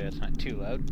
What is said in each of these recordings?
that's not too loud.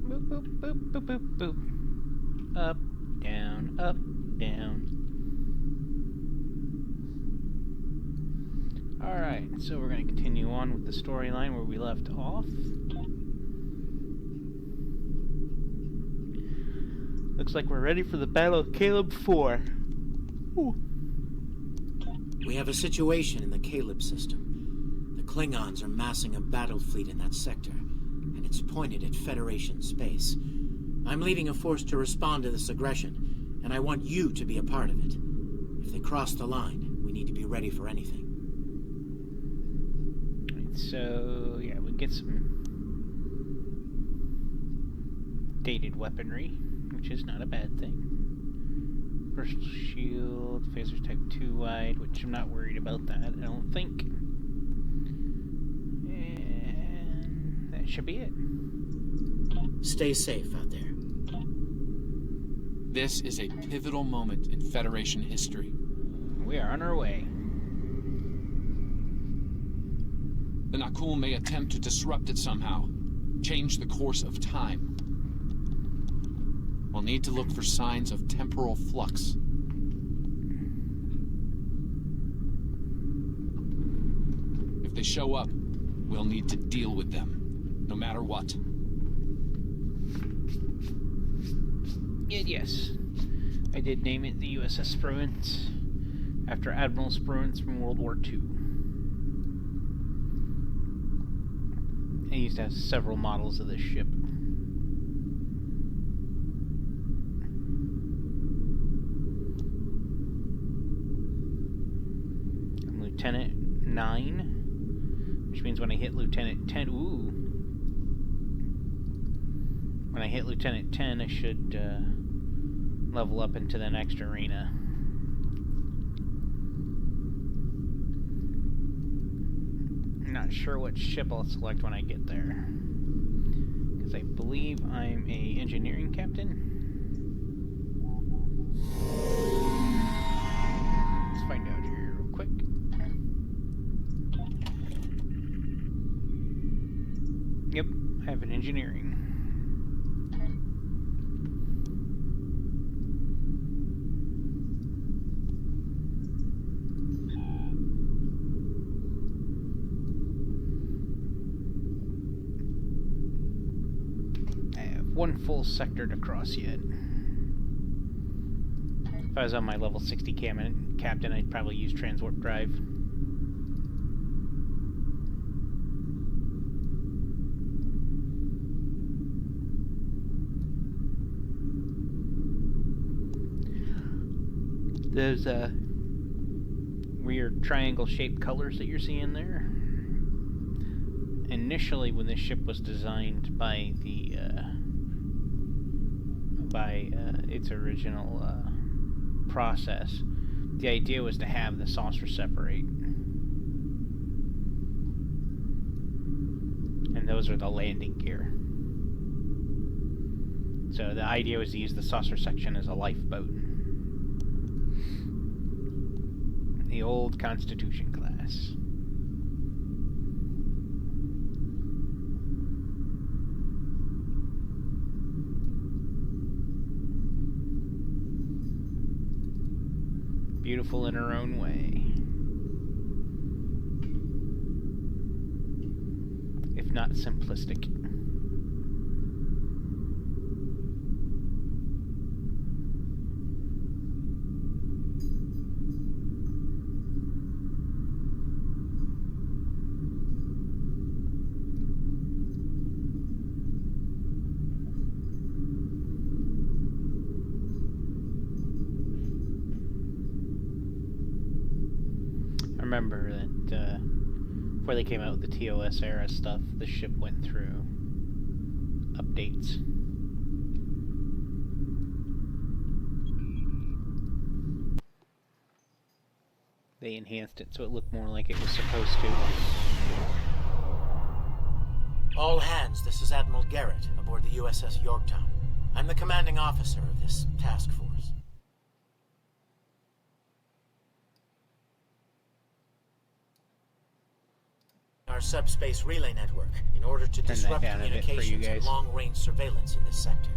Boop, boop, boop, boop, boop. Up, down, up, down. Alright, so we're going to continue on with the storyline where we left off. Looks like we're ready for the Battle of Caleb 4. Ooh. We have a situation in the Caleb system. The Klingons are massing a battle fleet in that sector, and it's pointed at Federation space. I'm leading a force to respond to this aggression, and I want you to be a part of it. If they cross the line, we need to be ready for anything. Right, so, yeah, we get some dated weaponry, which is not a bad thing. Burst shield, phaser's type 2 wide, which I'm not worried about that, I don't think. And that should be it. Stay safe out there. This is a pivotal moment in Federation history. We are on our way. The Nakul may attempt to disrupt it somehow, change the course of time. We'll need to look for signs of temporal flux. If they show up, we'll need to deal with them, no matter what. Yes, I did name it the USS Spruance, after Admiral Spruance from World War II. I used to have several models of this ship. I'm Lieutenant 9, which means when I hit Lieutenant 10, when I hit Lieutenant 10, I should level up into the next arena. I'm not sure what ship I'll select when I get there, because I believe I'm a engineering captain. Let's find out here real quick. Yep, I have an engineering. One full sector to cross yet. If I was on my level 60 captain, I'd probably use transwarp drive. Those weird triangle-shaped colors that you're seeing there. Initially, when this ship was designed by the its original process, the idea was to have the saucer separate, and those are the landing gear. So the idea was to use the saucer section as a lifeboat. The old Constitution class. Beautiful in her own way. If not simplistic. remember that before they came out with the TOS era stuff, the ship went through updates. They enhanced it so it looked more like it was supposed to. All hands, this is Admiral Garrett aboard the USS Yorktown. I'm the commanding officer of this task force. Our subspace relay network in order to disrupt down a bit for you communications and guys. long-range surveillance in this sector.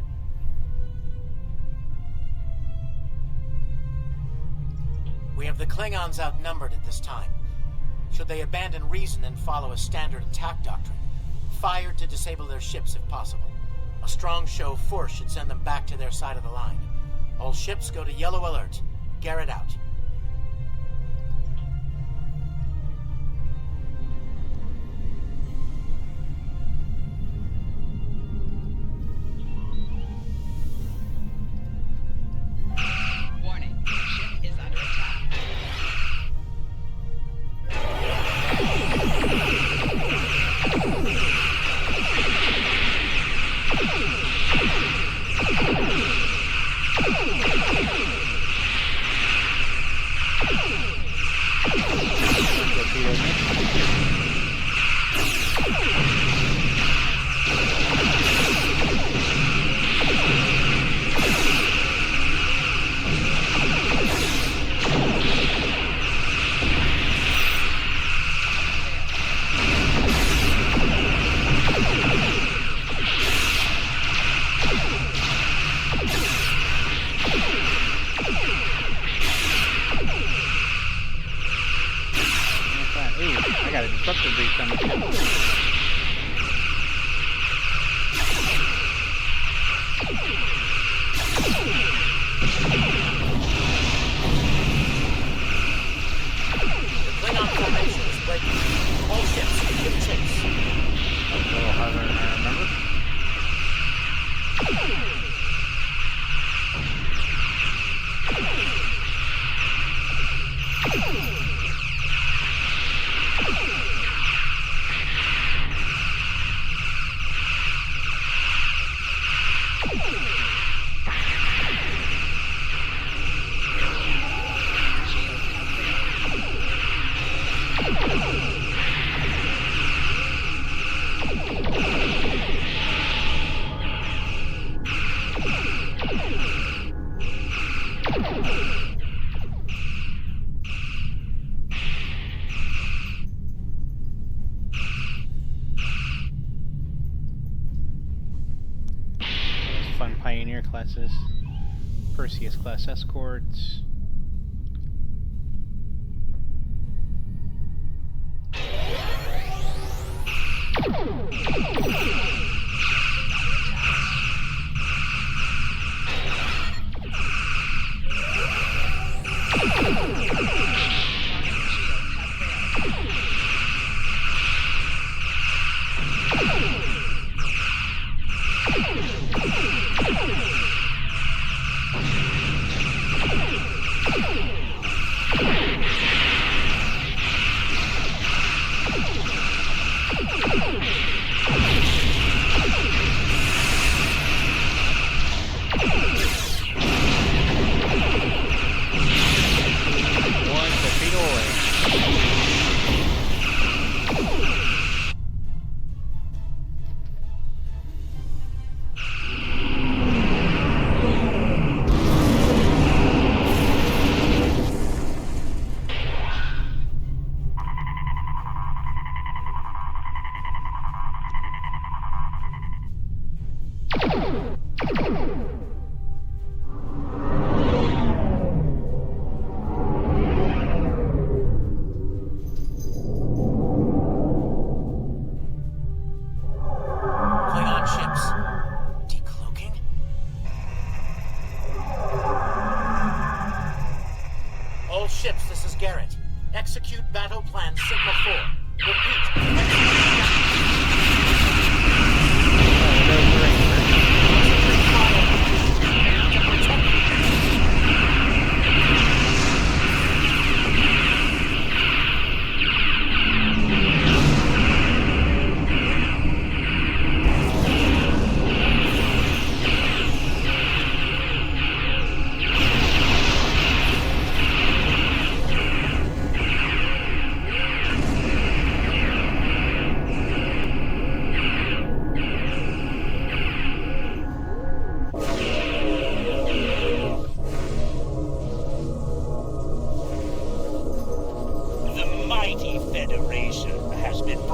We have the Klingons outnumbered at this time. Should they abandon reason and follow a standard attack doctrine, fire to disable their ships if possible. A strong show of force should send them back to their side of the line. All ships go to yellow alert. Garrett out. Warning, ship is under attack. Ooh, I got a disruptor breach on the ship. The Klingon formation is breaking. All ships give chase. That was a little harder than I remember. Fun Pioneer classes, Perseus class escorts. One torpedo away. Klingon ships. Decloaking? All ships, this is Garrett. Execute battle plan Sigma 4. Repeat.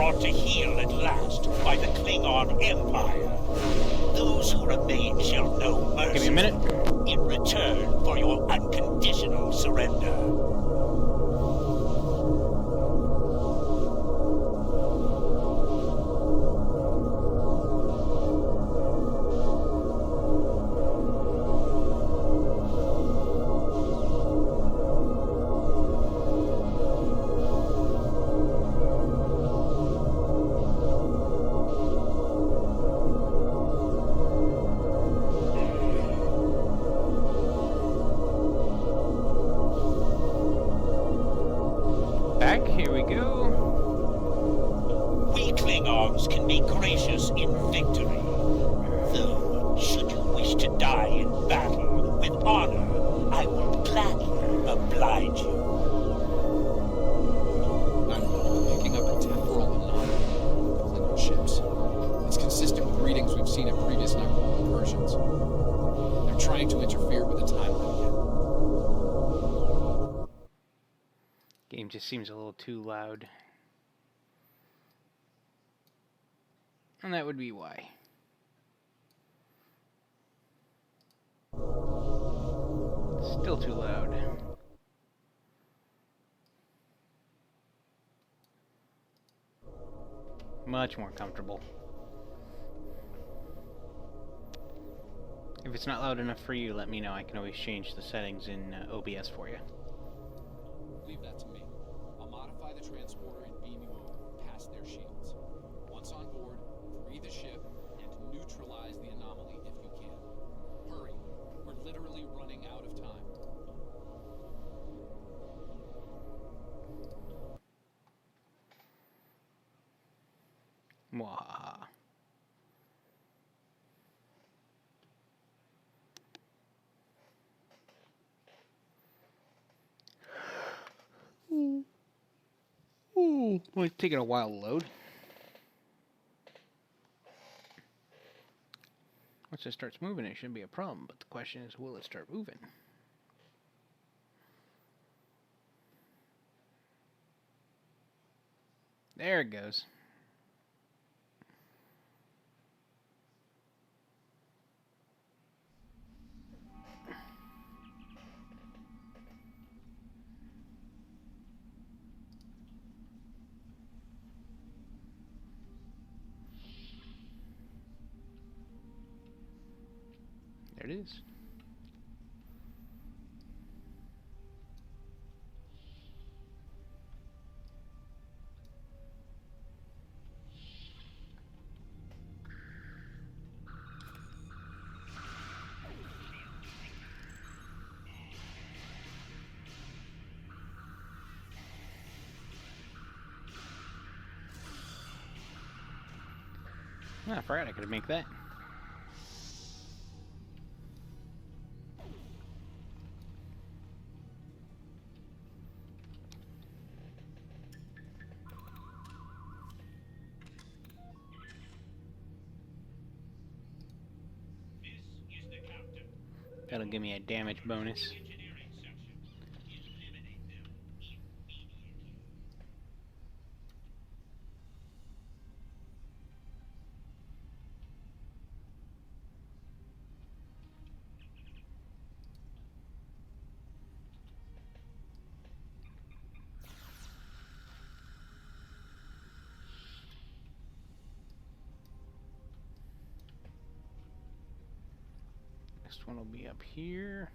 brought to heel at last by the Klingon Empire. Those who remain shall know mercy. Give me a minute. In return for your unconditional surrender. Here we go. We Klingons can be gracious in victory. Though, should you wish to die in battle with honor, I will gladly oblige you. I'm picking up a temporal anomaly with Klingon ships. It's consistent with readings we've seen in previous network incursions. They're trying to interfere with the timeline again. Game just seems a little too loud. And that would be why. Still too loud. Much more comfortable. If it's not loud enough for you, let me know. I can always change the settings in OBS for you. Leave that to me. I'll modify the transporter and beam you over, past their shields. Once on board, free the ship and neutralize the anomaly if you can. Hurry. We're literally running out of time. Mwahaha. Ooh, well, it's taking a while to load. Once it starts moving, it shouldn't be a problem, but the question is, will it start moving? There it goes. There it is. Ah, I forgot I could make that. That'll give me a damage bonus. Next one will be up here.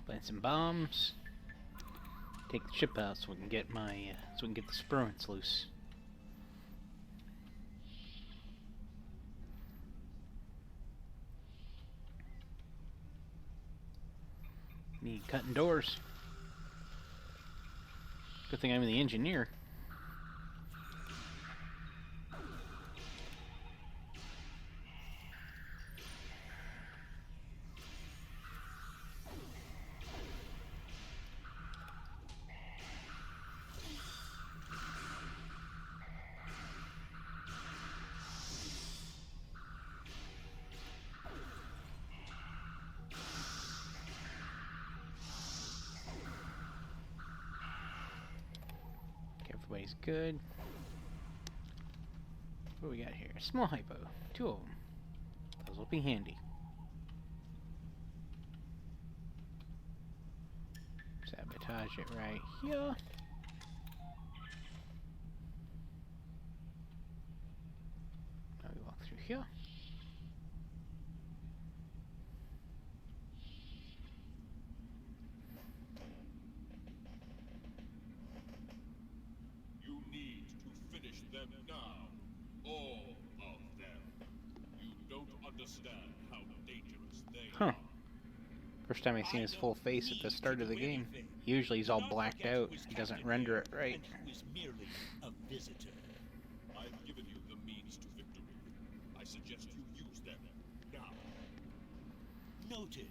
Plant some bombs. Take the ship out so we can get my so we can get the spruance loose. Need cutting doors. Good thing I'm the engineer. good. What do we got here? Small hypo. 2 of them. Those will be handy. Sabotage it right here. Now we walk through here. You need to finish them now. All of them. You don't understand how dangerous they Huh. are. First time I've seen his full face at the start of the game. Usually he's all blacked out. He doesn't render it right. And he was merely a visitor. I've given you the means to victory. I suggest you use them now. Noted.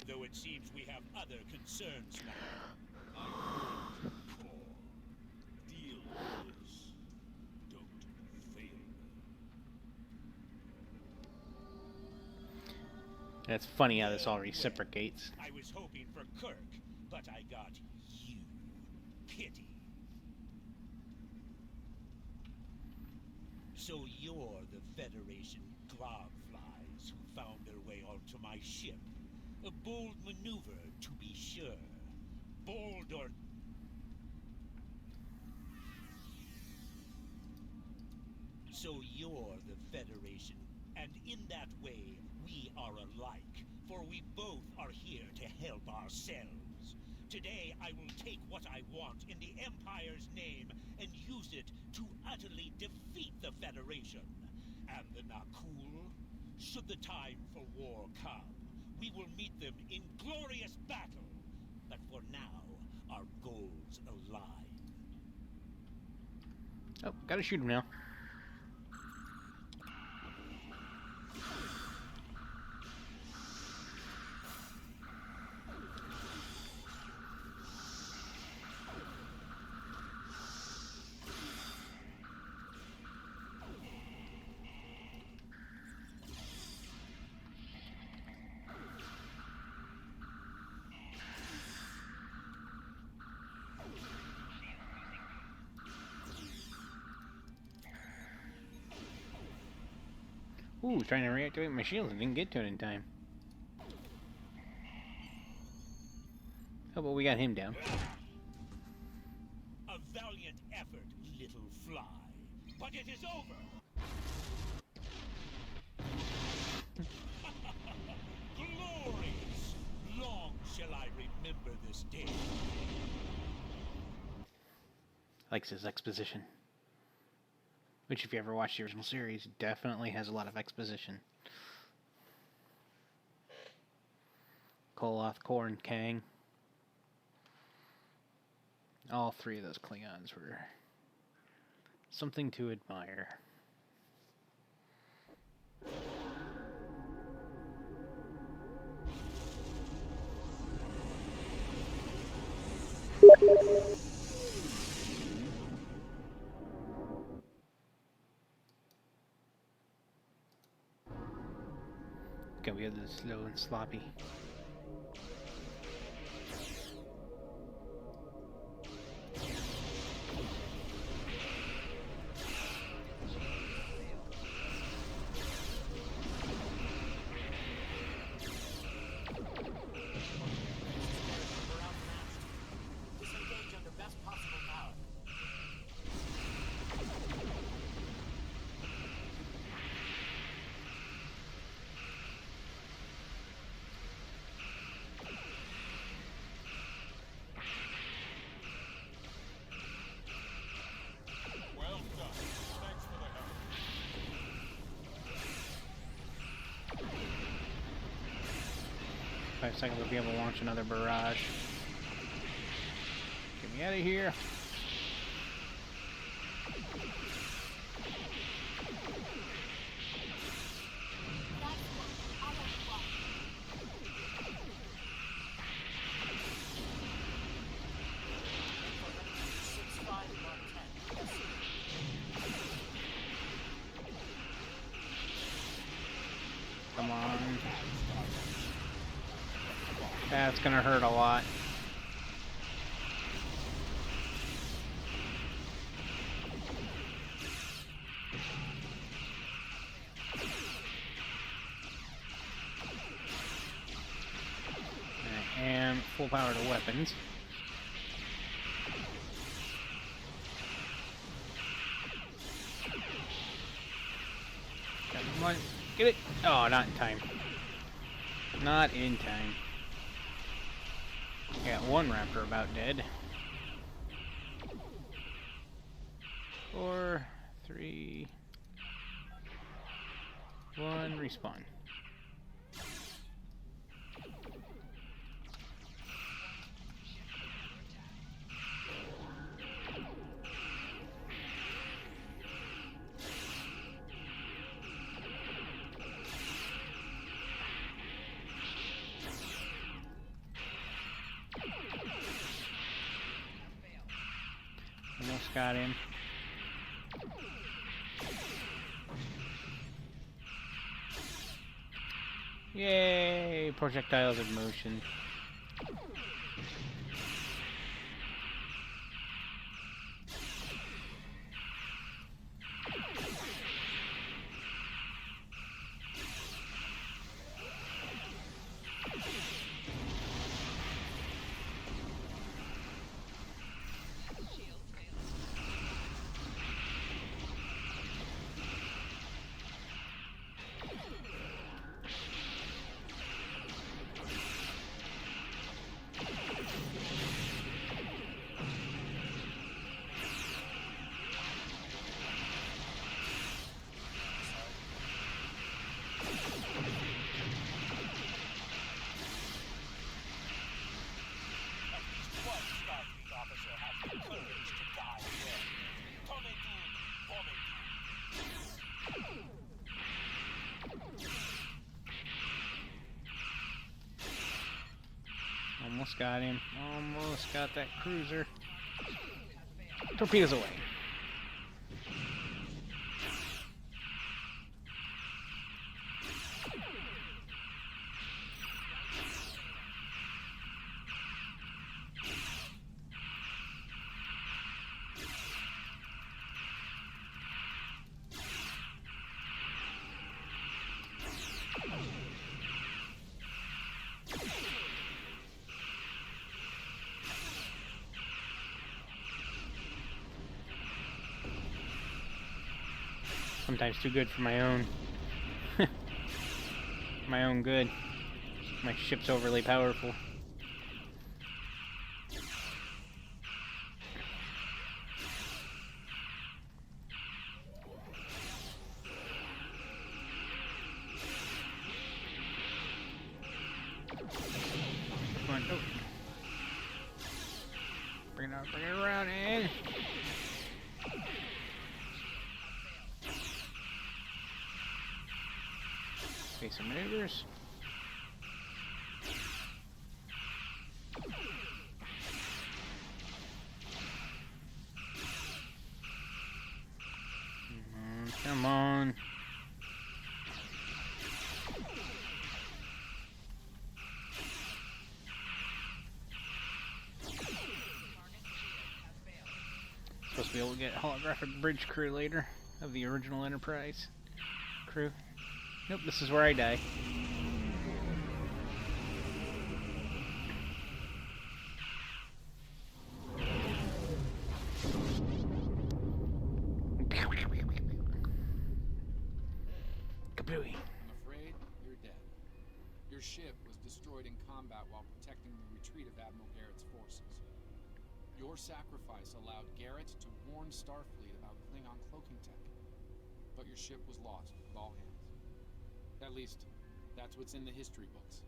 Though it seems we have other concerns now. I heard you, Paul. Deal with this. Don't fail. It's funny how this all reciprocates. I was hoping for Kirk, but I got you. Pity. So you're the Federation Grogflies who found their way onto my ship. A bold maneuver, to be sure. Bold or... So you're the Federation, and in that way, we are alike, for we both are here to help ourselves. Today, I will take what I want in the Empire's name and use it to utterly defeat the Federation. And the Nakul, should the time for war come, we will meet them in glorious battle. But for now, our goals align. Oh, gotta shoot him now. Ooh, trying to reactivate my shields and didn't get to it in time. Oh, but we got him down. A valiant effort, little fly. But it is over! Glorious! Long shall I remember this day. Likes his exposition. Which, if you ever watched the original series, definitely has a lot of exposition. Koloth, Korn, Kang. All 3 of those Klingons were something to admire. Gonna be a little slow and sloppy. Disengage under best possible power. Well done. Thanks for the help. 5 seconds we'll be able to launch another barrage. Get me out of here. Come on. That's gonna hurt a lot. I'm at full power to weapons. Come on, get it! Oh, not in time. Not in time. Got one raptor about dead. 4, 3, 1, respawn. Almost got him. Yay! Projectiles in motion. One Starfleet officer has the courage to die here. Almost got him. Almost got that cruiser. Torpedoes away. Sometimes too good for my own. My own good. My ship's overly powerful. Come on, oh. Bring it around in. Okay, some maneuvers. Come on. Supposed to be able to get holographic bridge crew later of the original Enterprise crew. Nope, this is where I die. Kabooey. I'm afraid you're dead. Your ship was destroyed in combat while protecting the retreat of Admiral Garrett's forces. Your sacrifice allowed Garrett to warn Starfleet about Klingon cloaking tech. But your ship was lost with all hands. At least, that's what's in the history books.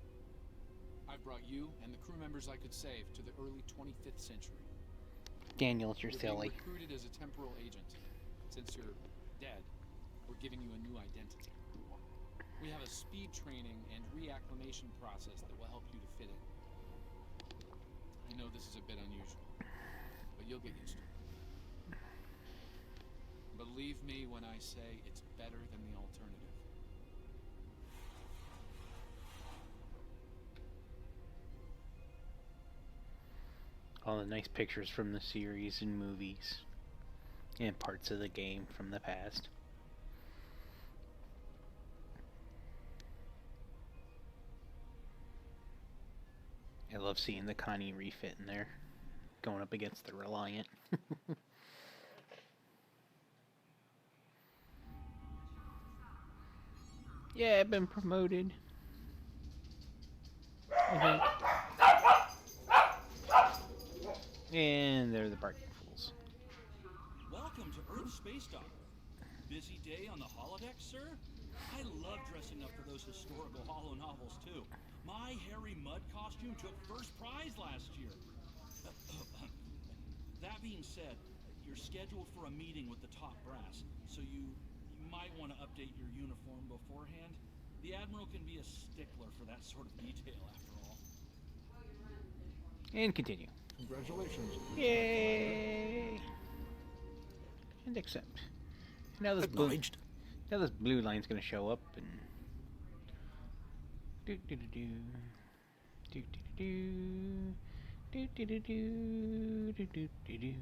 I've brought you and the crew members I could save to the early 25th century. Daniels, you're You're being silly. recruited as a temporal agent. Since you're dead, we're giving you a new identity. We have a speed training and reacclimation process that will help you to fit in. I know this is a bit unusual, but you'll get used to it. Believe me when I say it's better than the alternative. All the nice pictures from the series and movies. And parts of the game from the past. I love seeing the Connie refit in there, going up against the Reliant. Yeah, I've been promoted. And they're the barking fools. Welcome to Earth Space Dock. Busy day on the holodeck, sir? I love dressing up for those historical holo novels, too. My Harry Mudd costume took first prize last year. That being said, you're scheduled for a meeting with the top brass, so you might want to update your uniform beforehand. The Admiral can be a stickler for that sort of detail, after all. And continue. Congratulations. Yay! And accept. Now this blue line's gonna show up and do do do do do do do do do do do do do do.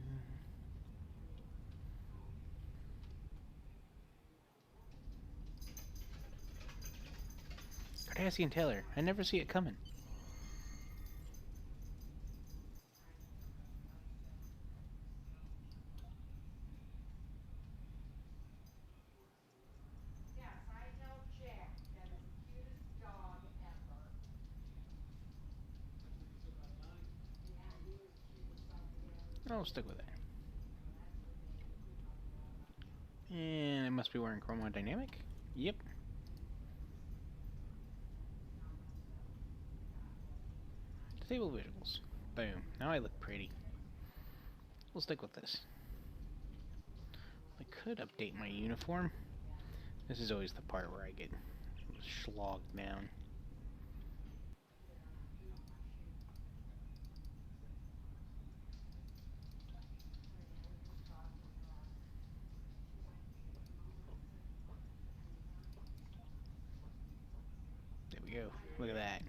Cardassian Taylor. I never see it coming. I'll stick with it. And I must be wearing chromodynamic. Yep. Disable visuals. Boom. Now I look pretty. We'll stick with this. I could update my uniform. This is always the part where I get slogged down. There we go. Look at that.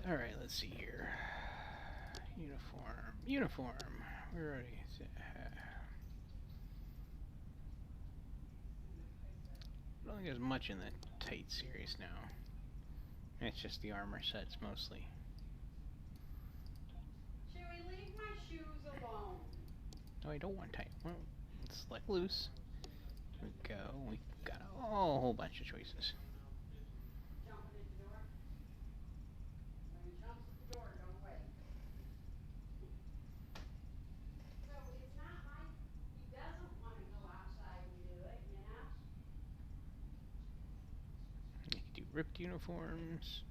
Alright, let's see here. Uniform. We're already. I don't think there's much in the Tight series now. It's just the armor sets mostly. Should we leave my shoes alone? No, I don't want tight. Well, let's let loose. Here we go. We got a whole bunch of choices. Jumping at the door? When he jumps at the door, don't wait. So it's not like he doesn't want to go outside and do it, you know? You can do ripped uniforms.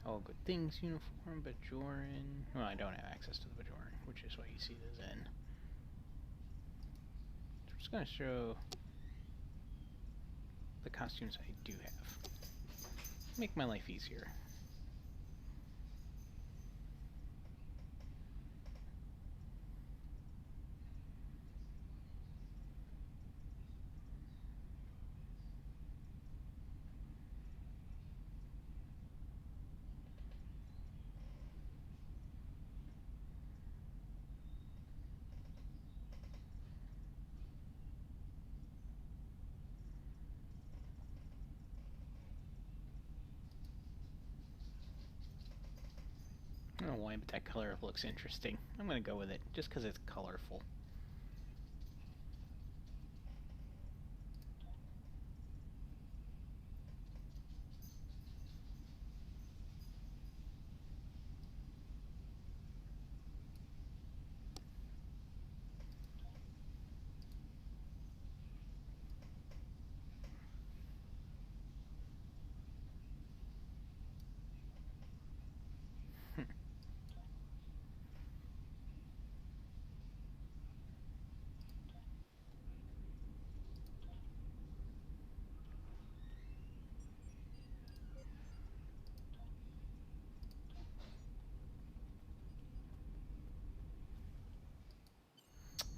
All good things uniform, Bajoran. Well, I don't have access to the Bajoran, which is why you see the Zen. So I'm just going to show the costumes I do have. Make my life easier. I don't know why, but that color looks interesting. I'm gonna go with it, just because it's colorful.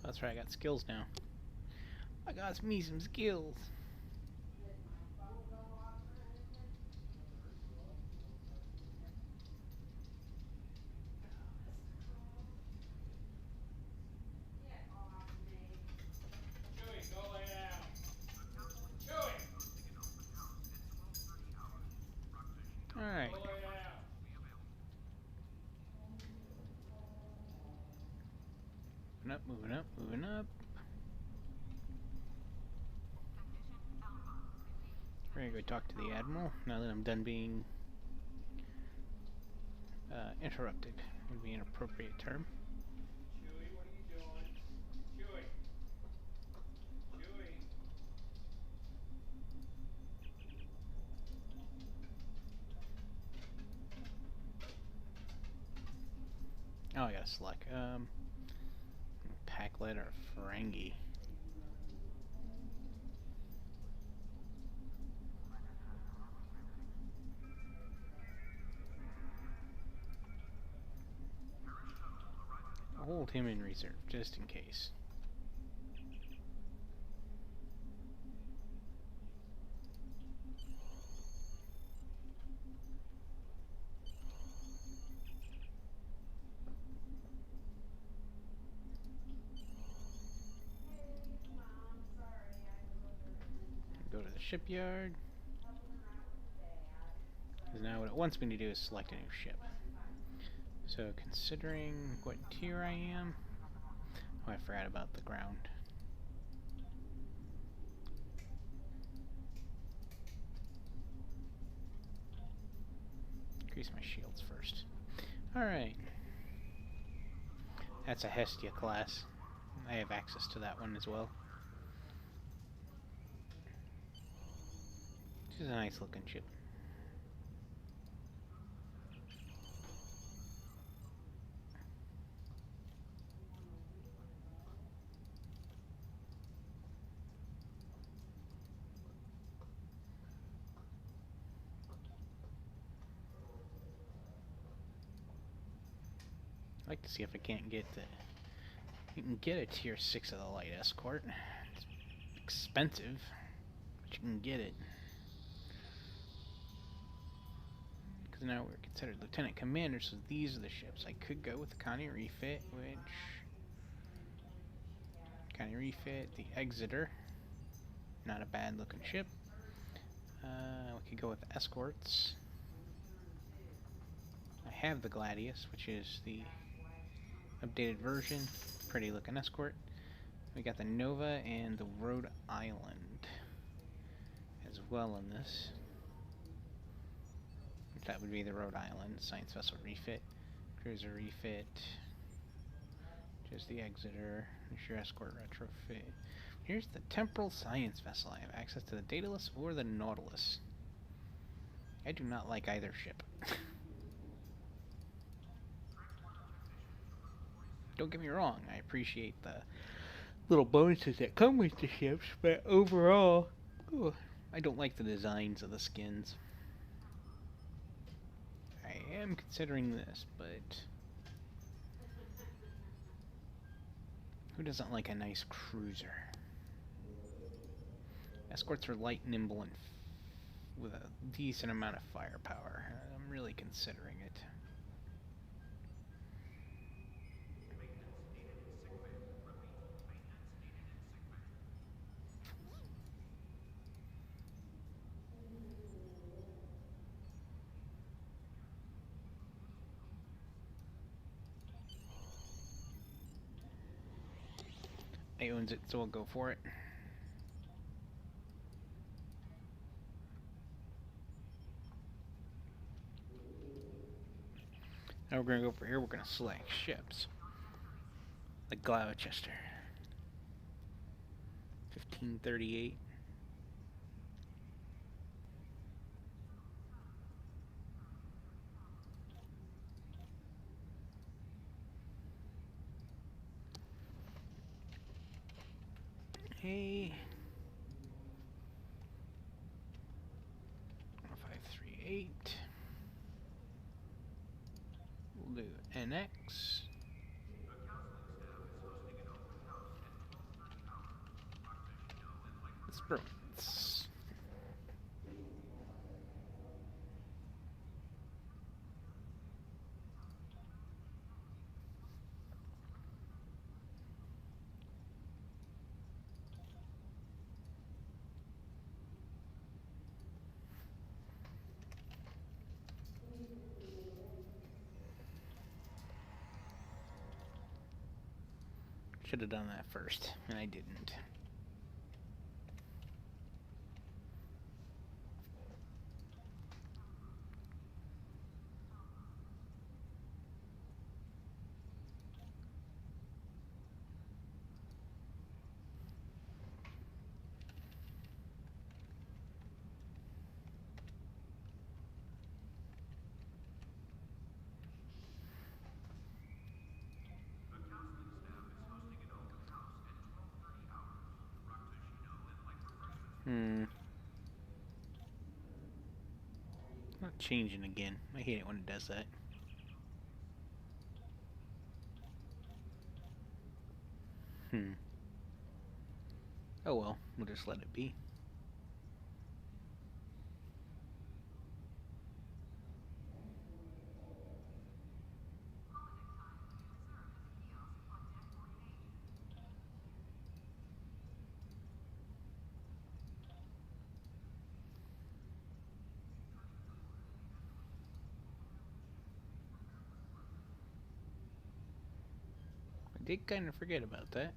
That's right, I got skills now. I got me some skills. Alright. Moving up, moving up, moving up. We're gonna go talk to the Admiral now that I'm done being interrupted. Would be an appropriate term. Chewie, what are you doing? Chewie. Chewie. Oh, I gotta select. Packlet or Ferengi. I'll hold him in reserve, just in case. Go to the shipyard. Because now what it wants me to do is select a new ship. So considering what tier I am... Oh, I forgot about the ground. Increase my shields first. Alright. That's a Hestia class. I have access to that one as well. This is a nice looking ship. I'd like to see if I can't get the... You can get a tier 6 of the light escort. It's expensive, but you can get it. Because now we're considered lieutenant commander, so these are the ships. I could go with the Connie refit, which... Connie refit, the Exeter. Not a bad looking ship. We could go with the escorts. I have the Gladius, which is the updated version. Pretty looking escort. We got the Nova and the Rhode Island as well in this. That would be the Rhode Island science vessel refit, cruiser refit. Just the Exeter. Here's your escort retrofit. Here's the temporal science vessel. I have access to the Daedalus or the Nautilus. I do not like either ship. Don't get me wrong, I appreciate the little bonuses that come with the ships, but overall, I don't like the designs of the skins. I am considering this, but who doesn't like a nice cruiser? Escorts are light, nimble, and with a decent amount of firepower. I'm really considering it. He owns it, so we'll go for it. Now we're gonna go over here, we're gonna select ships. Like Gloucester. 1538. Hey. 538. We'll do NX. Experiments. Should have done that first, and I didn't. Not changing again. I hate it when it does that. Oh well, we'll just let it be. I did kind of forget about that.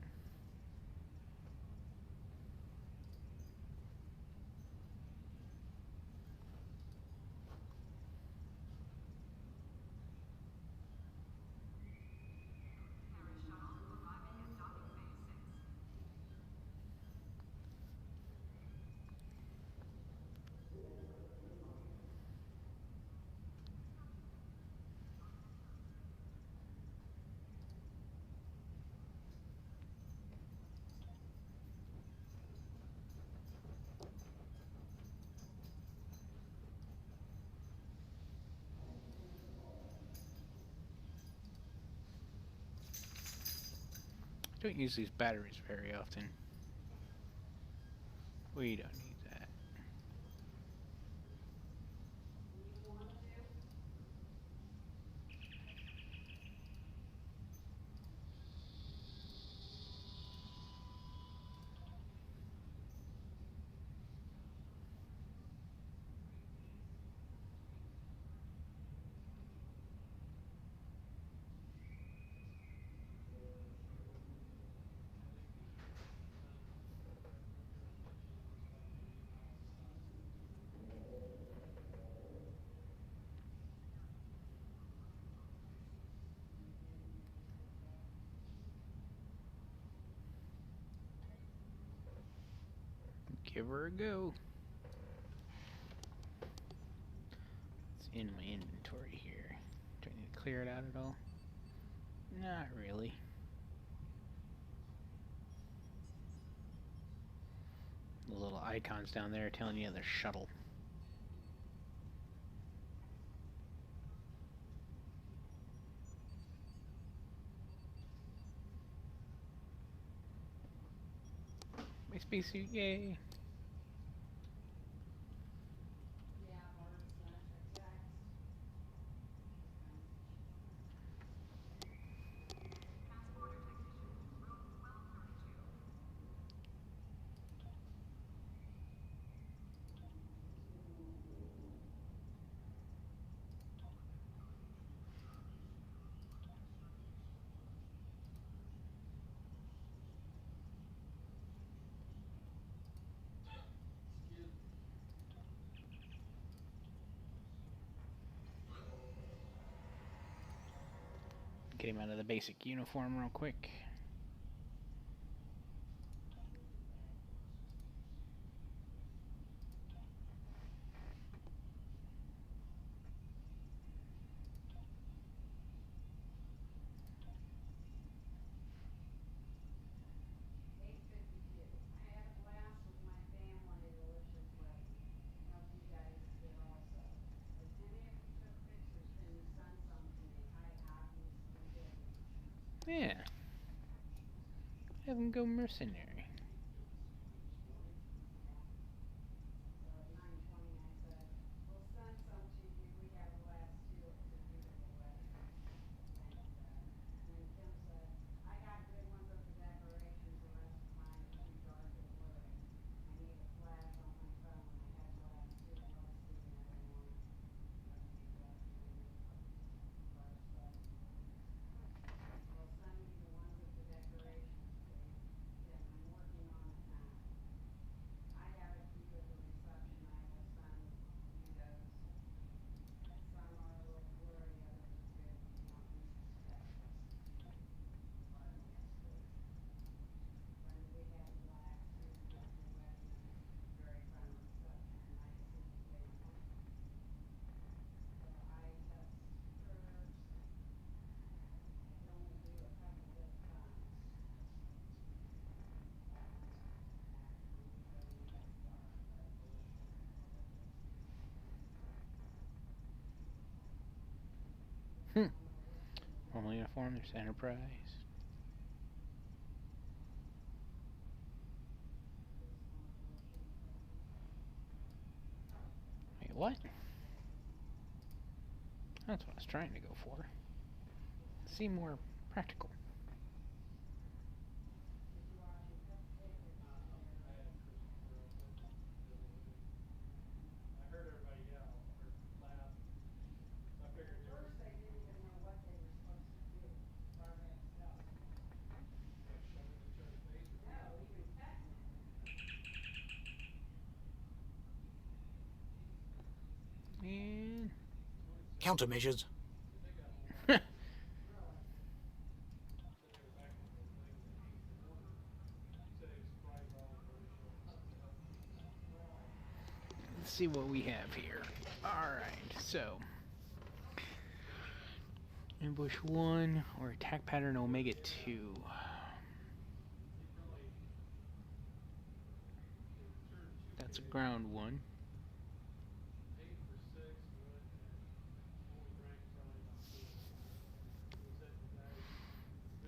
I don't use these batteries very often. We don't need that. Give her a go. It's in my inventory here. Do I need to clear it out at all? Not really. The little icons down there telling you the shuttle. My spacesuit, yay! Get him out of the basic uniform real quick. Yeah. Have him go mercenary. Normal uniform, there's Enterprise. Wait, what? That's what I was trying to go for. Seem more practical. And Countermeasures. let's see what we have here. Alright, so Ambush 1 or Attack Pattern Omega 2. That's a ground one.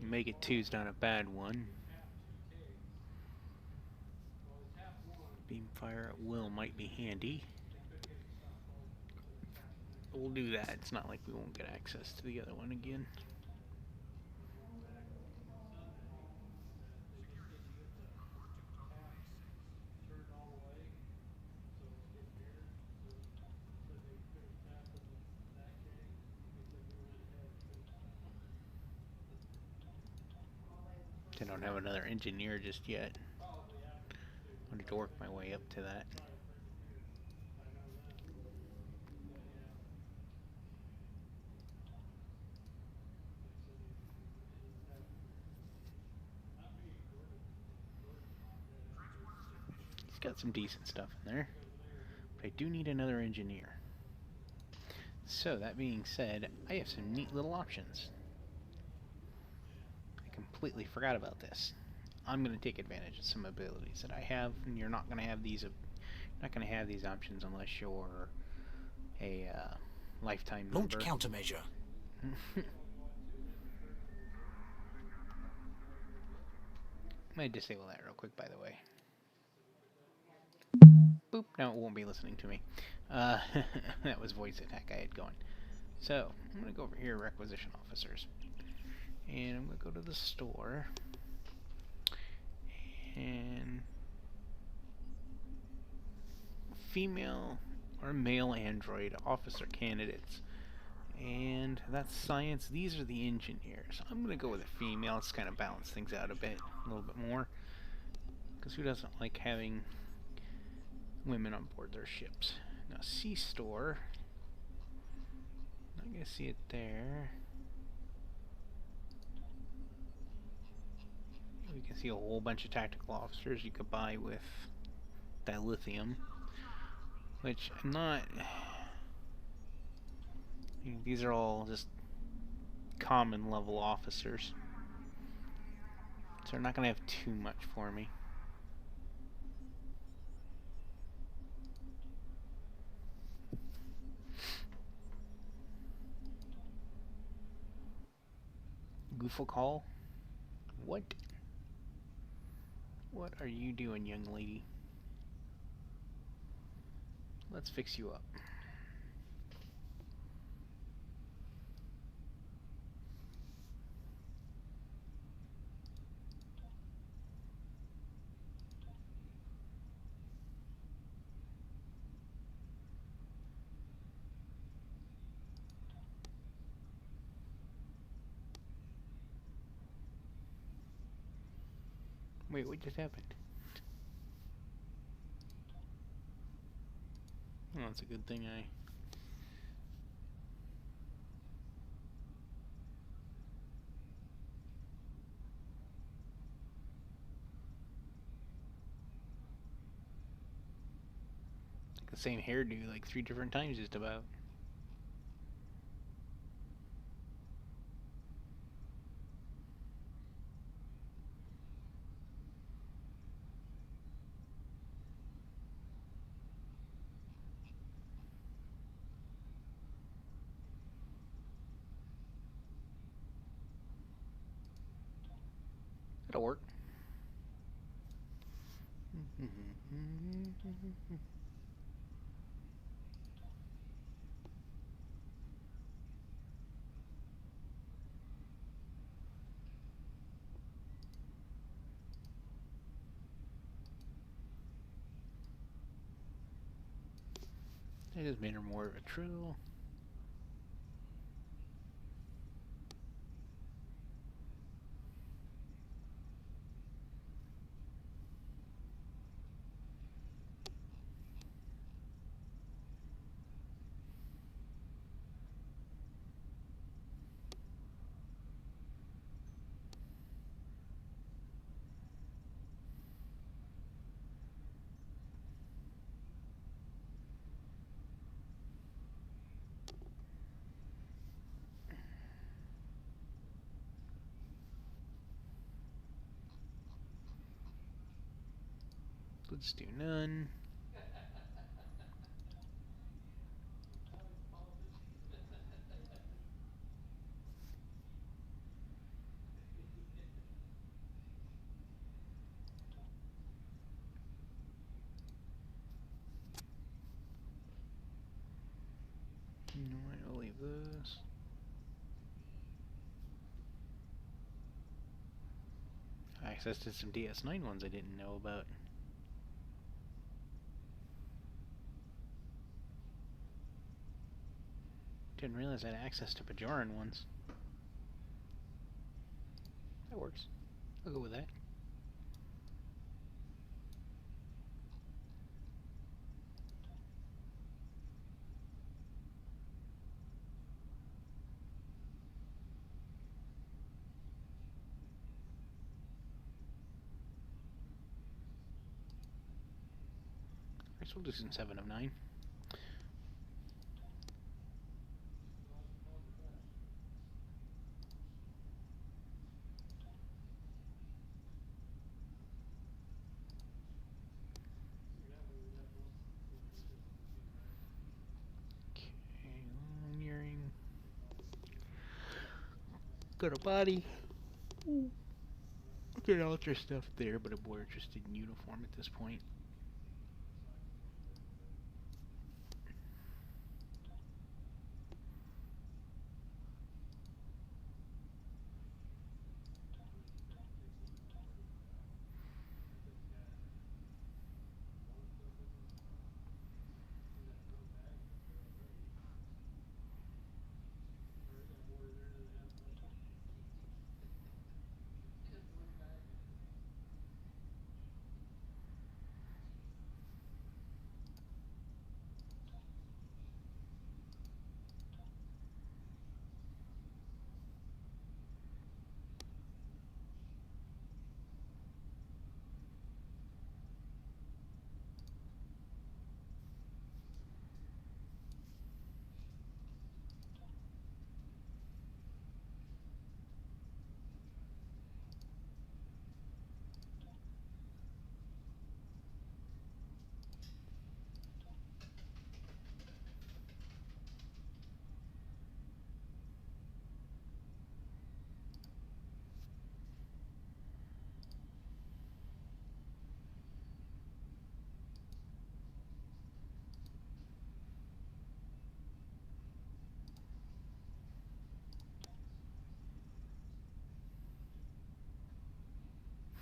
Omega 2's not a bad one. Beam fire at will might be handy. We'll do that. It's not like we won't get access to the other one again. I don't have another engineer just yet. I wanted to work my way up to that. He's got some decent stuff in there, but I do need another engineer. So that being said, I have some neat little options. I completely forgot about this. I'm going to take advantage of some abilities that I have, and you're not going to have these. Not going to have these options unless you're a lifetime member. Launch countermeasure. I'm going to disable that real quick, by the way. Boop. No, it won't be listening to me. That was voice attack I had going. So, I'm going to go over here, requisition officers. And I'm going to go to the store. And female or male android officer candidates. And that's science. These are the engineers. I'm going to go with a female. Let's kind of balance things out a little bit more. Because who doesn't like having women on board their ships? Now, C-Store. Not going to see it there. see a whole bunch of tactical officers you could buy with dilithium, which I'm not... I mean, these are all just common level officers, so they're not going to have too much for me. Goofle, what? What are you doing, young lady? Let's fix you up. Wait, what just happened? Oh, that's a good thing I... the same hairdo like 3 different times just about. It'll work. I just made her more of a trill. Let's do none. No, I'll leave this. I accessed some DS9 ones I didn't know about. Didn't realize I had access to Bajoran ones. That works. I'll go with that. Alright, so we'll do some 7 of 9. Got a body. Got ultra stuff there, but I'm more interested in uniform at this point.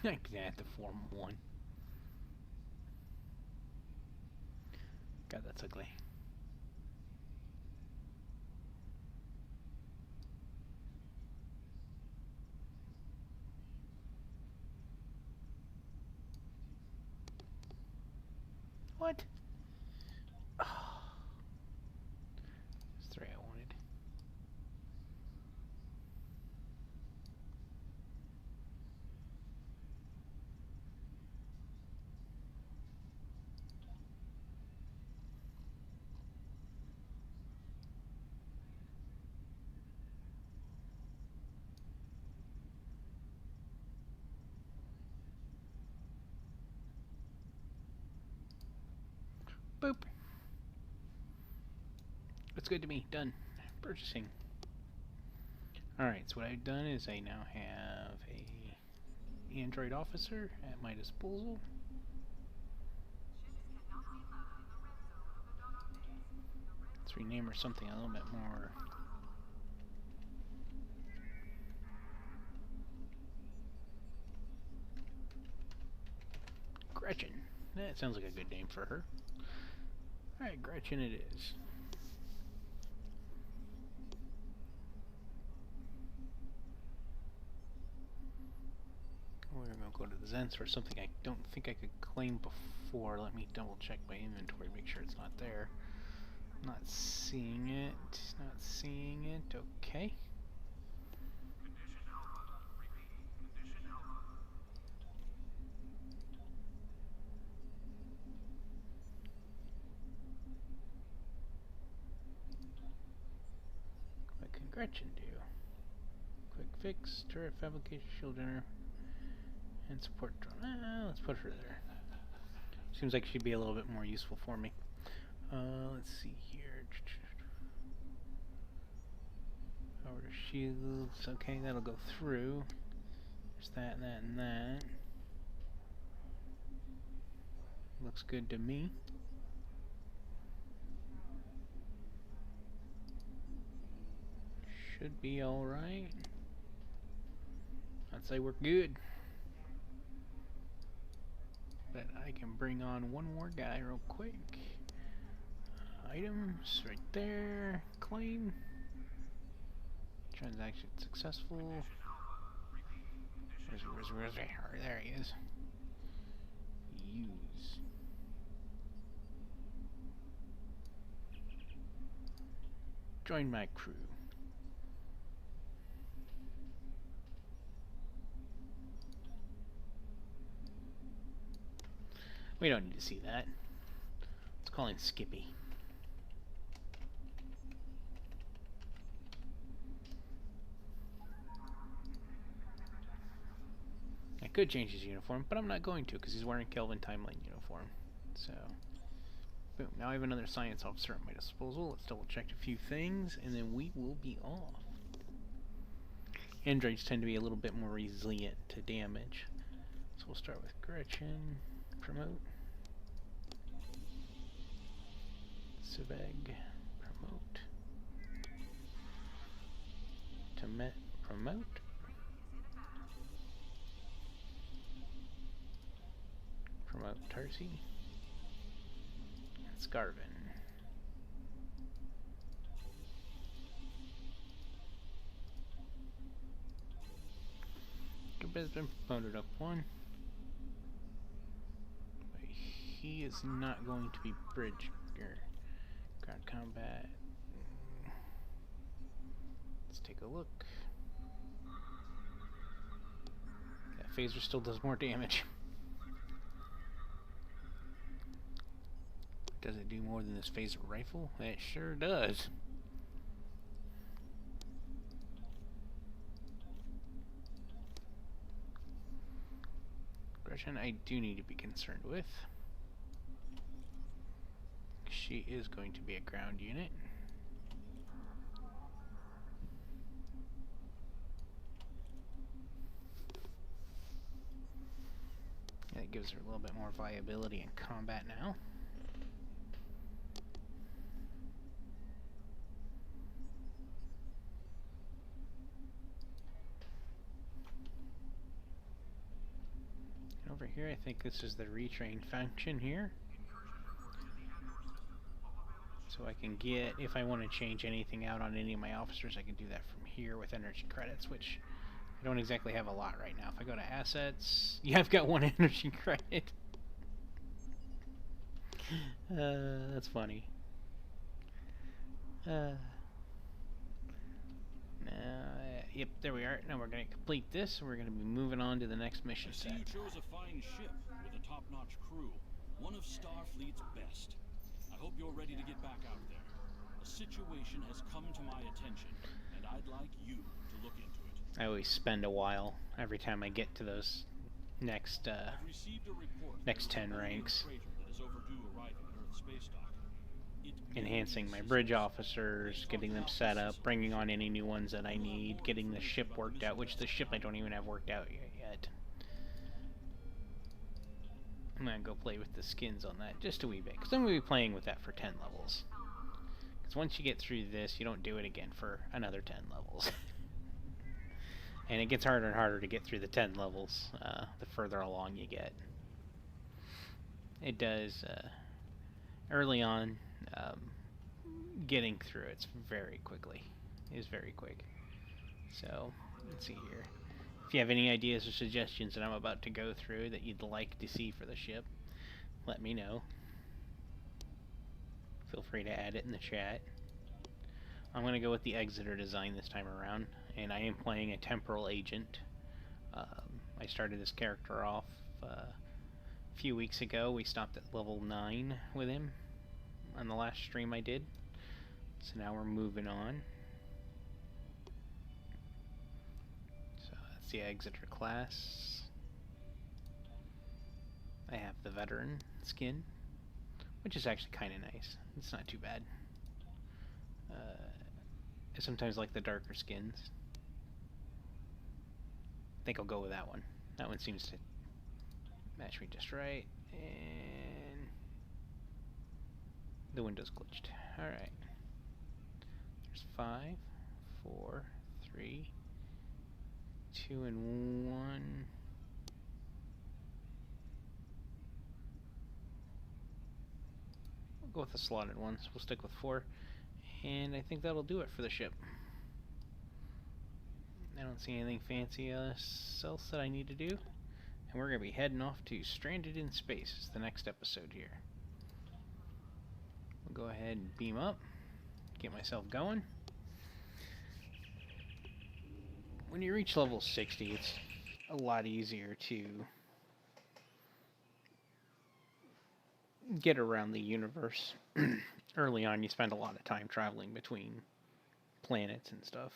I could add the Form 1. God, that's ugly. What? Oh. That's 3 I wanted. Boop. Looks good to me. Done. Purchasing. Alright, so what I've done is I now have a Android officer at my disposal. Let's rename her something a little bit more. Gretchen. That sounds like a good name for her. Alright, Gretchen it is. We're gonna go to the Zens for something I don't think I could claim before. Let me double check my inventory, make sure it's not there. Not seeing it. Not seeing it. Okay. What can Gretchen do? Quick fix, turret fabrication, shield generator, and support drone. Let's put her there. Seems like she'd be a little bit more useful for me. Let's see here. Power shields. Okay, that'll go through. There's that, that, and that. Looks good to me. Should be alright. I'd say we're good. But I can bring on one more guy real quick. Items right there. Claim. Transaction successful. Where's there he is. Use. Join my crew. We don't need to see that. Let's call him Skippy. I could change his uniform, but I'm not going to because he's wearing Kelvin Timeline uniform. So, boom. Now I have another science officer at my disposal. Let's double check a few things, and then we will be off. Androids tend to be a little bit more resilient to damage. So we'll start with Gretchen. Promote. Civeg. Promote. Temet. Promote. Promote Tarsi. And Scarvin. Gabez been promoted up 1. He is not going to be bridge or ground combat. Let's take a look. That phaser still does more damage. Does it do more than this phaser rifle? It sure does. Gretchen, I do need to be concerned with. She is going to be a ground unit. That gives her a little bit more viability in combat now. over here, I think this is the retrain function here. So I can get, if I want to change anything out on any of my officers, I can do that from here with energy credits, which I don't exactly have a lot right now. If I go to assets, yeah, I've got 1 energy credit. That's funny. Yep, there we are. Now we're going to complete this, and we're going to be moving on to the next mission I see set. you chose a fine ship with a top-notch crew, one of Starfleet's best. I hope you're ready to get back out there. A situation has come to my attention, and I'd like you to look into it. I always spend a while every time I get to those next I've received a report next that 10 there's a ranks. freighter that is overdue arriving at Earth Space Dock. It Enhancing my needs bridge assistance. officers, getting them set up, bringing on any new ones that I need, getting the ship worked out, which the ship I don't even have worked out yet. I'm gonna go play with the skins on that just a wee bit, because I'm gonna be playing with that for 10 levels. Because once you get through this, you don't do it again for another 10 levels. And it gets harder and harder to get through the 10 levels, the further along you get. It does, early on, getting through it's very quickly. It is very quick. So, let's see here. If you have any ideas or suggestions that I'm about to go through that you'd like to see for the ship, let me know. Feel free to add it in the chat. I'm going to go with the Exeter design this time around, and I am playing a temporal agent. I started this character off a few weeks ago. We stopped at level 9 with him on the last stream I did. So now we're moving on. So that's the Exeter class. I have the veteran skin, which is actually kind of nice. It's not too bad. I sometimes like the darker skins. I think I'll go with that one. That one seems to match me just right. And the window's glitched. Alright. There's 5, 4, 3, 2, and 1. We'll go with the slotted ones. We'll stick with 4. And I think that'll do it for the ship. I don't see anything fancy else that I need to do. And we're going to be heading off to Stranded in Space. It's the next episode here. We'll go ahead and beam up. Get myself going. When you reach level 60, it's a lot easier to get around the universe. Early on, you spend a lot of time traveling between planets and stuff.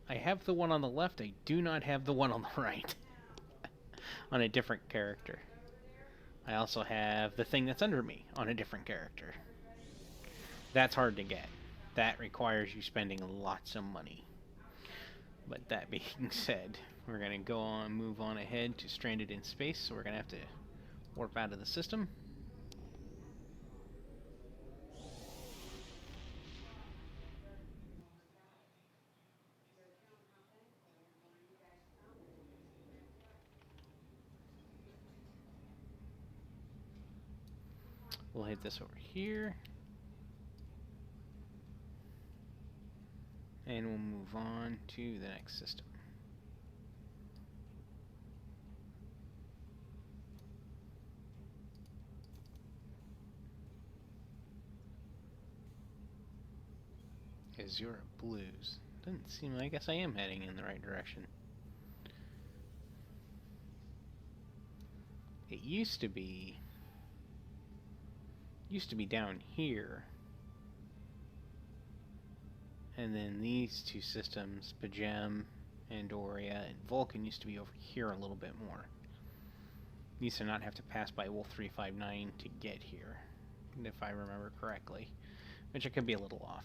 I have the one on the left, I do not have the one on the right. On a different character. I also have the thing that's under me on a different character. That's hard to get. That requires you spending lots of money. But that being said, we're going to go on, move on ahead to Stranded in Space, so we're going to have to warp out of the system. We'll hit this over here. And we'll move on to the next system. Azura Blues. Doesn't seem like, I guess I am heading in the right direction. It used to be down here. And then these two systems, Pajem, Andoria, and Vulcan used to be over here a little bit more. Used to not have to pass by Wolf 359 to get here, if I remember correctly. Which I could be a little off.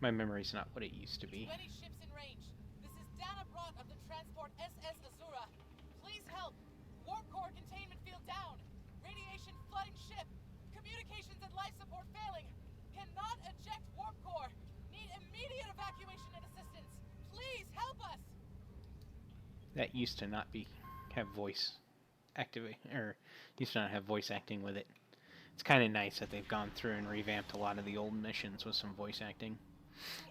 My memory's not what it used to be. 20 ships in range. This is Dana Brott of the transport SS Azura. Please help. Warp core containment field down. Radiation flooding ship. Communications and life support failing. Cannot eject warp core. Need immediate evacuation that used to not have voice activate, or used to not have voice acting with it. It's kind of nice that they've gone through and revamped a lot of the old missions with some voice acting.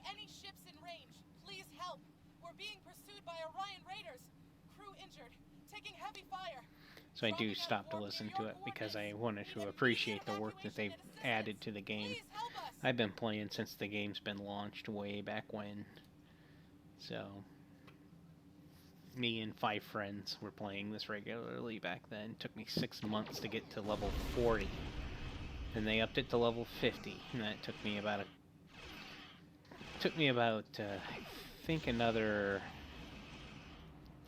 Any ships in range, please help. We're being pursued by Orion raiders. Crew injured, taking heavy fire. So I do stop to listen to it because I wanted to appreciate the work that they've added to the game. Please help us. I've been playing since the game's been launched way back when. So, me and 5 friends were playing this regularly back then. It took me 6 months to get to level 40. Then they upped it to level 50, and that took me about I think another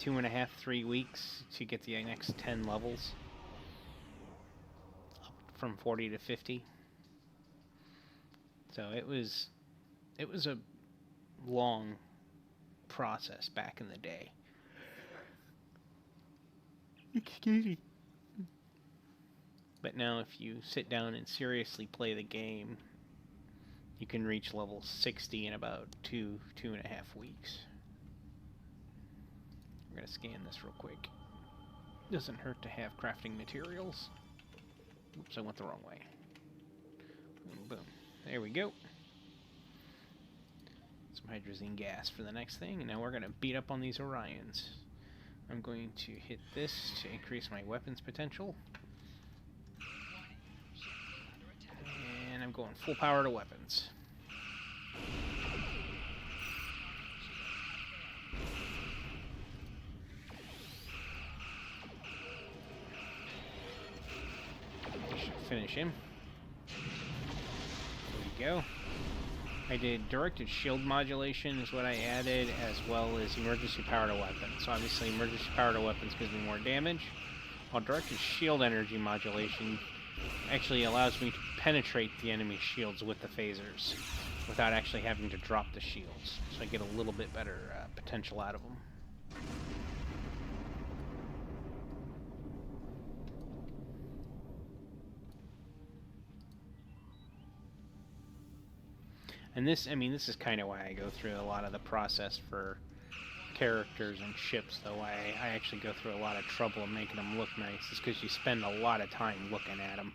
2.5, 3 weeks to get the next 10 levels. Up from 40 to 50. So it was a long process back in the day. Excuse me. But now if you sit down and seriously play the game, you can reach level 60 in about 2.5 weeks. We're gonna scan this real quick. Doesn't hurt to have crafting materials. Oops, I went the wrong way. Boom, boom. There we go. Some hydrazine gas for the next thing, and now we're gonna beat up on these Orions. I'm going to hit this to increase my weapons potential. And I'm going full power to weapons. Should finish him. There we go. I did directed shield modulation is what I added, as well as emergency power to weapons. So obviously emergency power to weapons gives me more damage, while directed shield energy modulation actually allows me to penetrate the enemy shields with the phasers without actually having to drop the shields. So I get a little bit better potential out of them. And this, I mean, this is kind of why I go through a lot of the process for characters and ships, though I actually go through a lot of trouble in making them look nice, is because you spend a lot of time looking at them.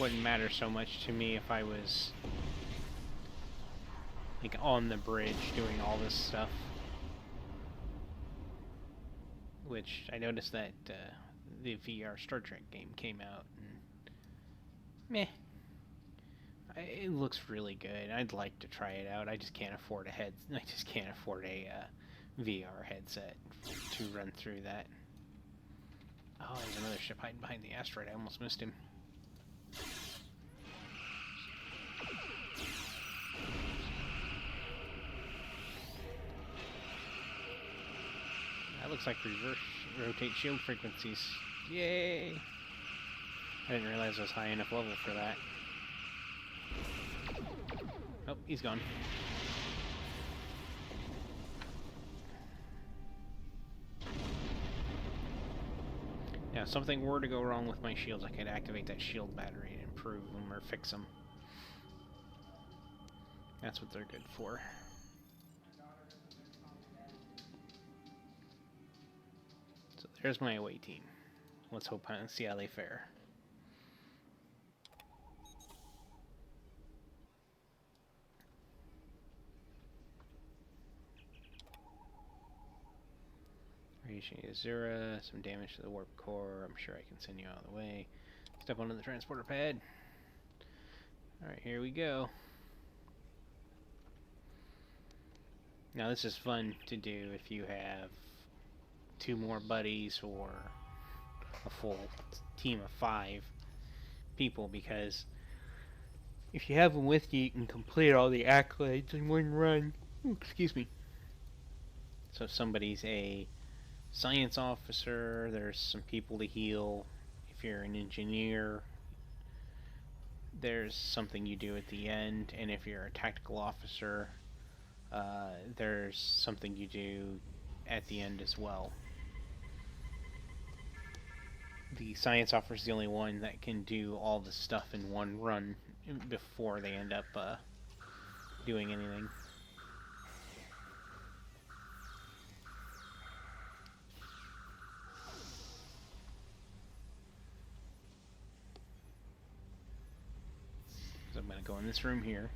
Wouldn't matter so much to me if I was like on the bridge doing all this stuff. Which I noticed that the VR Star Trek game came out, and meh. It looks really good. I'd like to try it out. I just can't afford a VR headset to run through that. Oh, there's another ship hiding behind the asteroid. I almost missed him. That looks like reverse rotate shield frequencies. Yay! I didn't realize I was high enough level for that. Oh, he's gone. Now, if something were to go wrong with my shields, I could activate that shield battery and improve them or fix them. That's what they're good for. So there's my away team. Let's hope and see how they fare. Radiation Azura, some damage to the warp core. I'm sure I can send you out of the way. Step onto the transporter pad. Alright, here we go. Now this is fun to do if you have 2 more buddies or a full team of 5 people, because if you have them with you, you can complete all the accolades in one run. Ooh, excuse me. So if somebody's a science officer, there's some people to heal. If you're an engineer, there's something you do at the end. And if you're a tactical officer, there's something you do at the end as well. the science officer's the only one that can do all the stuff in one run before they end up doing anything. So I'm going to go in this room here.